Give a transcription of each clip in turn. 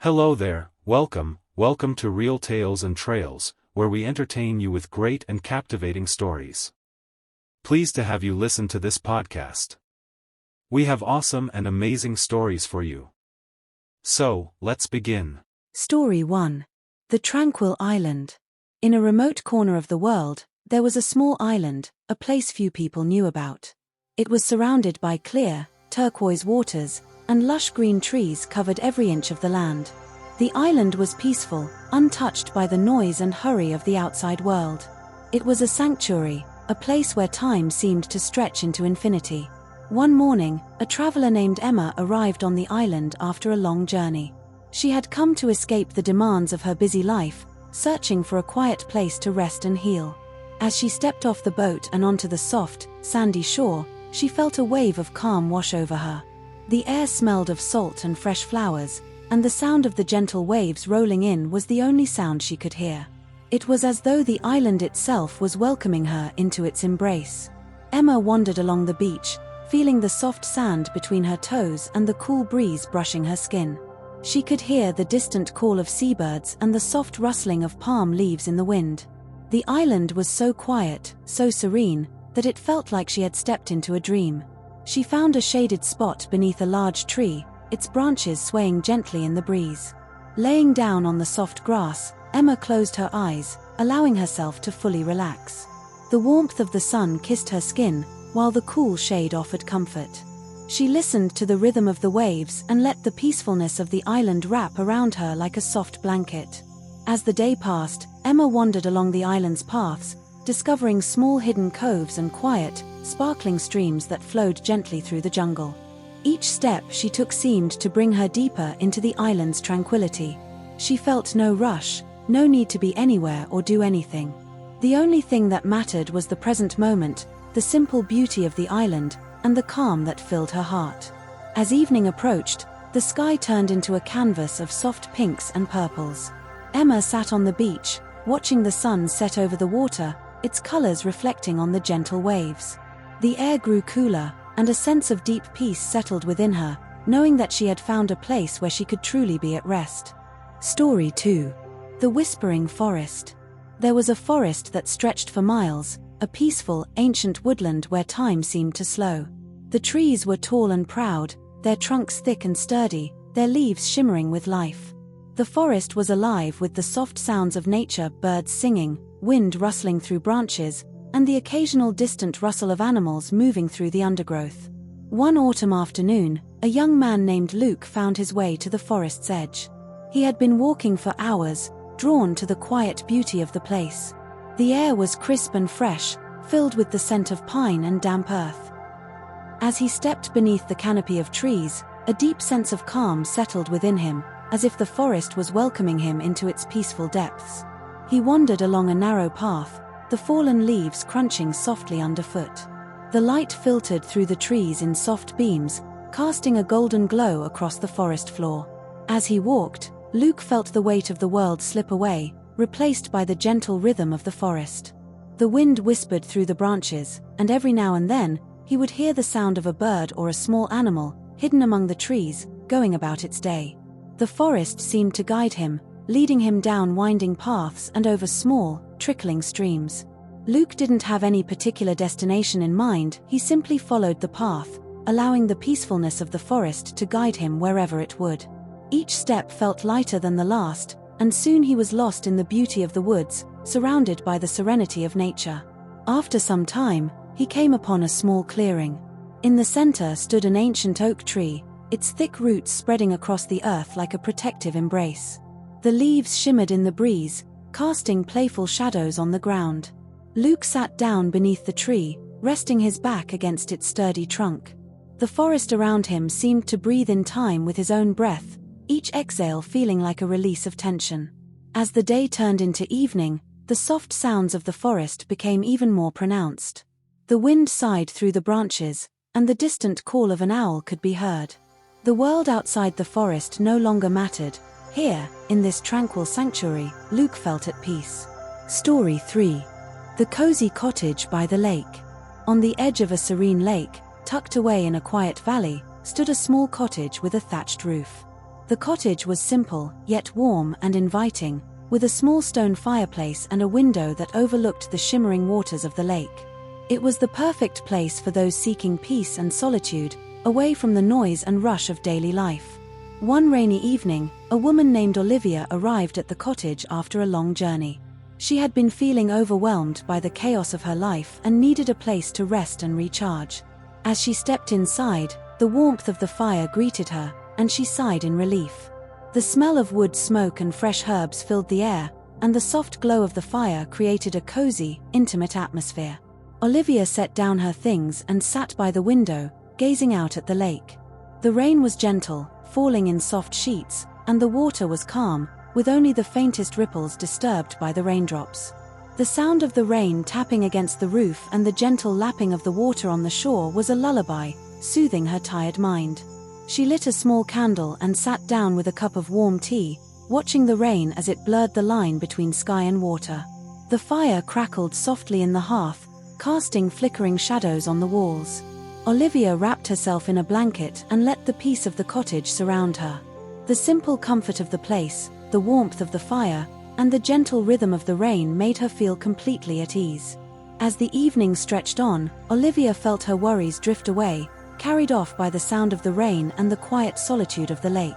Hello there, welcome to Real Tales and Trails, where we entertain you with great and captivating stories. Pleased to have you listen to this podcast. We have awesome and amazing stories for you. So, let's begin. Story 1. The Tranquil Island. In a remote corner of the world, there was a small island, a place few people knew about. It was surrounded by clear, turquoise waters, and lush green trees covered every inch of the land. The island was peaceful, untouched by the noise and hurry of the outside world. It was a sanctuary, a place where time seemed to stretch into infinity. One morning, a traveler named Emma arrived on the island after a long journey. She had come to escape the demands of her busy life, searching for a quiet place to rest and heal. As she stepped off the boat and onto the soft, sandy shore, she felt a wave of calm wash over her. The air smelled of salt and fresh flowers, and the sound of the gentle waves rolling in was the only sound she could hear. It was as though the island itself was welcoming her into its embrace. Emma wandered along the beach, feeling the soft sand between her toes and the cool breeze brushing her skin. She could hear the distant call of seabirds and the soft rustling of palm leaves in the wind. The island was so quiet, so serene, that it felt like she had stepped into a dream. She found a shaded spot beneath a large tree, its branches swaying gently in the breeze. Laying down on the soft grass, Emma closed her eyes, allowing herself to fully relax. The warmth of the sun kissed her skin, while the cool shade offered comfort. She listened to the rhythm of the waves and let the peacefulness of the island wrap around her like a soft blanket. As the day passed, Emma wandered along the island's paths, discovering small hidden coves and quiet, sparkling streams that flowed gently through the jungle. Each step she took seemed to bring her deeper into the island's tranquility. She felt no rush, no need to be anywhere or do anything. The only thing that mattered was the present moment, the simple beauty of the island, and the calm that filled her heart. As evening approached, the sky turned into a canvas of soft pinks and purples. Emma sat on the beach, watching the sun set over the water, its colors reflecting on the gentle waves. The air grew cooler, and a sense of deep peace settled within her, knowing that she had found a place where she could truly be at rest. Story 2. The Whispering Forest. There was a forest that stretched for miles, a peaceful, ancient woodland where time seemed to slow. The trees were tall and proud, their trunks thick and sturdy, their leaves shimmering with life. The forest was alive with the soft sounds of nature, birds singing, wind rustling through branches, and the occasional distant rustle of animals moving through the undergrowth. One autumn afternoon, a young man named Luke found his way to the forest's edge. He had been walking for hours, drawn to the quiet beauty of the place. The air was crisp and fresh, filled with the scent of pine and damp earth. As he stepped beneath the canopy of trees, a deep sense of calm settled within him, as if the forest was welcoming him into its peaceful depths. He wandered along a narrow path, the fallen leaves crunching softly underfoot. The light filtered through the trees in soft beams, casting a golden glow across the forest floor. As he walked, Luke felt the weight of the world slip away, replaced by the gentle rhythm of the forest. The wind whispered through the branches, and every now and then, he would hear the sound of a bird or a small animal, hidden among the trees, going about its day. The forest seemed to guide him, leading him down winding paths and over small, trickling streams. Luke didn't have any particular destination in mind, he simply followed the path, allowing the peacefulness of the forest to guide him wherever it would. Each step felt lighter than the last, and soon he was lost in the beauty of the woods, surrounded by the serenity of nature. After some time, he came upon a small clearing. In the center stood an ancient oak tree, its thick roots spreading across the earth like a protective embrace. The leaves shimmered in the breeze, casting playful shadows on the ground. Luke sat down beneath the tree, resting his back against its sturdy trunk. The forest around him seemed to breathe in time with his own breath, each exhale feeling like a release of tension. As the day turned into evening, the soft sounds of the forest became even more pronounced. The wind sighed through the branches, and the distant call of an owl could be heard. The world outside the forest no longer mattered. Here, in this tranquil sanctuary, Luke felt at peace. Story 3. The Cozy Cottage by the Lake. On the edge of a serene lake, tucked away in a quiet valley, stood a small cottage with a thatched roof. The cottage was simple, yet warm and inviting, with a small stone fireplace and a window that overlooked the shimmering waters of the lake. It was the perfect place for those seeking peace and solitude, away from the noise and rush of daily life. One rainy evening, a woman named Olivia arrived at the cottage after a long journey. She had been feeling overwhelmed by the chaos of her life and needed a place to rest and recharge. As she stepped inside, the warmth of the fire greeted her, and she sighed in relief. The smell of wood smoke and fresh herbs filled the air, and the soft glow of the fire created a cozy, intimate atmosphere. Olivia set down her things and sat by the window, gazing out at the lake. The rain was gentle, falling in soft sheets, and the water was calm, with only the faintest ripples disturbed by the raindrops. The sound of the rain tapping against the roof and the gentle lapping of the water on the shore was a lullaby, soothing her tired mind. She lit a small candle and sat down with a cup of warm tea, watching the rain as it blurred the line between sky and water. The fire crackled softly in the hearth, casting flickering shadows on the walls. Olivia wrapped herself in a blanket and let the peace of the cottage surround her. The simple comfort of the place, the warmth of the fire, and the gentle rhythm of the rain made her feel completely at ease. As the evening stretched on, Olivia felt her worries drift away, carried off by the sound of the rain and the quiet solitude of the lake.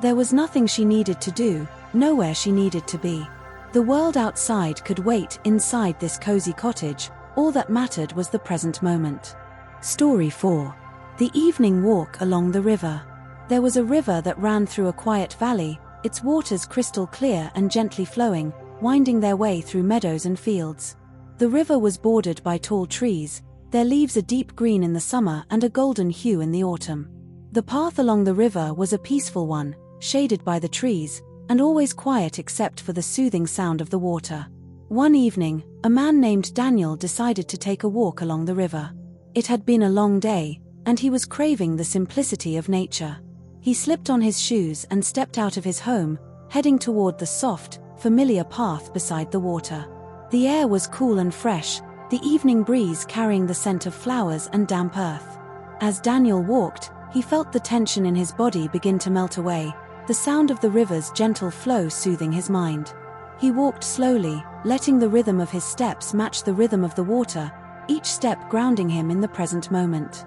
There was nothing she needed to do, nowhere she needed to be. The world outside could wait inside this cozy cottage, all that mattered was the present moment. Story 4. The Evening Walk Along the River. There was a river that ran through a quiet valley, its waters crystal clear and gently flowing, winding their way through meadows and fields. The river was bordered by tall trees, their leaves a deep green in the summer and a golden hue in the autumn. The path along the river was a peaceful one, shaded by the trees, and always quiet except for the soothing sound of the water. One evening, a man named Daniel decided to take a walk along the river. It had been a long day, and he was craving the simplicity of nature. He slipped on his shoes and stepped out of his home, heading toward the soft, familiar path beside the water. The air was cool and fresh, the evening breeze carrying the scent of flowers and damp earth. As Daniel walked, he felt the tension in his body begin to melt away, the sound of the river's gentle flow soothing his mind. He walked slowly, letting the rhythm of his steps match the rhythm of the water, each step grounding him in the present moment.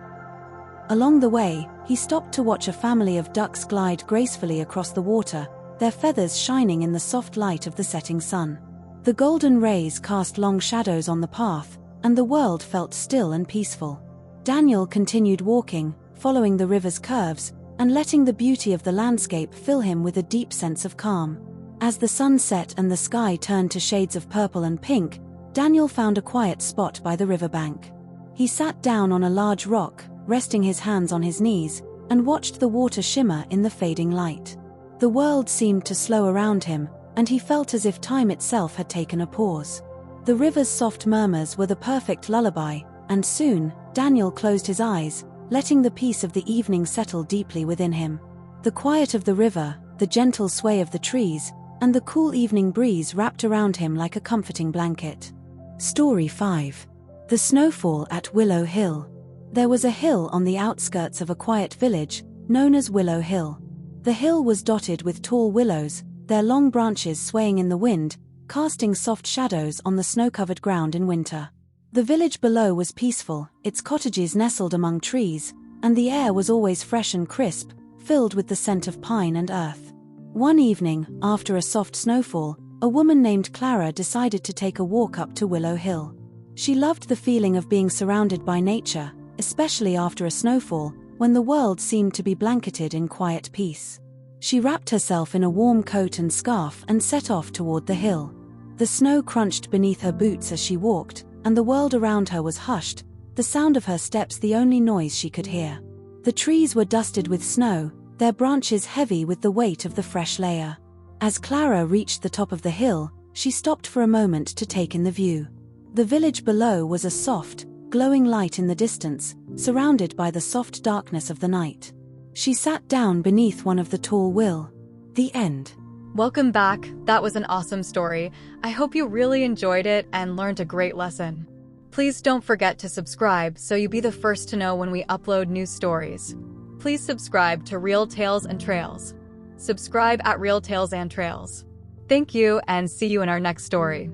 Along the way, he stopped to watch a family of ducks glide gracefully across the water, their feathers shining in the soft light of the setting sun. The golden rays cast long shadows on the path, and the world felt still and peaceful. Daniel continued walking, following the river's curves, and letting the beauty of the landscape fill him with a deep sense of calm. As the sun set and the sky turned to shades of purple and pink, Daniel found a quiet spot by the riverbank. He sat down on a large rock, resting his hands on his knees, and watched the water shimmer in the fading light. The world seemed to slow around him, and he felt as if time itself had taken a pause. The river's soft murmurs were the perfect lullaby, and soon, Daniel closed his eyes, letting the peace of the evening settle deeply within him. The quiet of the river, the gentle sway of the trees, and the cool evening breeze wrapped around him like a comforting blanket. Story 5. The Snowfall at Willow Hill. There was a hill on the outskirts of a quiet village, known as Willow Hill. The hill was dotted with tall willows, their long branches swaying in the wind, casting soft shadows on the snow-covered ground in winter. The village below was peaceful, its cottages nestled among trees, and the air was always fresh and crisp, filled with the scent of pine and earth. One evening, after a soft snowfall, a woman named Clara decided to take a walk up to Willow Hill. She loved the feeling of being surrounded by nature, especially after a snowfall, when the world seemed to be blanketed in quiet peace. She wrapped herself in a warm coat and scarf and set off toward the hill. The snow crunched beneath her boots as she walked, and the world around her was hushed, the sound of her steps the only noise she could hear. The trees were dusted with snow, their branches heavy with the weight of the fresh layer. As Clara reached the top of the hill, she stopped for a moment to take in the view. The village below was a soft, glowing light in the distance, surrounded by the soft darkness of the night. She sat down beneath one of the tall willows. The end. Welcome back. That was an awesome story. I hope you really enjoyed it and learned a great lesson. Please don't forget to subscribe so you'll be the first to know when we upload new stories. Please subscribe to Real Tales and Trails. subscribe at Real Tales and Trails. Thank you and see you in our next story.